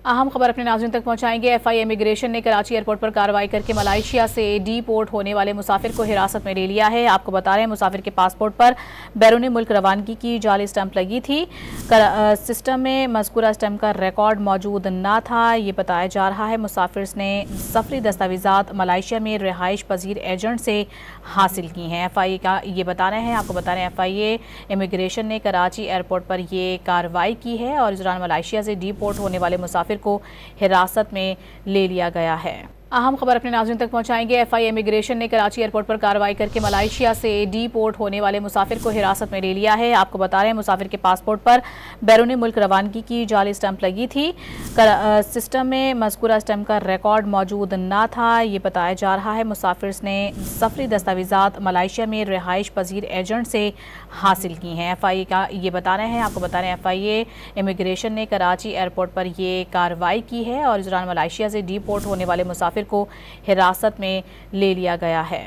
अहम खबर अपने नाज़रीन तक पहुंचाएंगे। एफआई इमिग्रेशन ने कराची एयरपोर्ट पर कार्रवाई करके मलाइशिया से डीपोर्ट होने वाले मुसाफिर को हिरासत में ले लिया है। आपको बता रहे हैं मुसाफिर के पासपोर्ट पर बैरून मुल्क रवानगी की जाली स्टैंप लगी थी। सिस्टम में मज़कूरा स्टैंप का रिकॉर्ड मौजूद न था। ये बताया जा रहा है मुसाफिर ने सफरी दस्तावेज़ात मलाइशिया में रिहाइश पजीर एजेंट से हासिल की हैं। एफआई का ये बता रहे हैं आपको बता रहे हैं एफआई इमिग्रेशन ने कराची एयरपोर्ट पर ये कार्रवाई की है और इस दौरान मलाइशिया से डीपोर्ट होने वाले मुसाफिर को हिरासत में ले लिया गया है। अहम खबर अपने नाज़रीन तक पहुंचाएंगे। एफआई इमिग्रेशन ने कराची एयरपोर्ट पर कार्रवाई करके मलाइशिया से डीपोर्ट होने वाले मुसाफिर को हिरासत में ले लिया है। आपको बता रहे हैं मुसाफिर के पासपोर्ट पर बैरून मुल्क रवानगी की जाली स्टैंप लगी थी। सिस्टम में मज़कूरा स्टैंप का रिकॉर्ड मौजूद न था। ये बताया जा रहा है मुसाफिर ने सफरी दस्तावेज़ात मलाइशिया में रिहाइश पजीर एजेंट से हासिल की हैं। एफआई का ये बता रहे हैं आपको बता रहे हैं एफआई इमिग्रेशन ने कराची एयरपोर्ट पर ये कार्रवाई की है और इस दौरान मलाइशिया से डीपोर्ट होने वाले मुसाफिर को हिरासत में ले लिया गया है।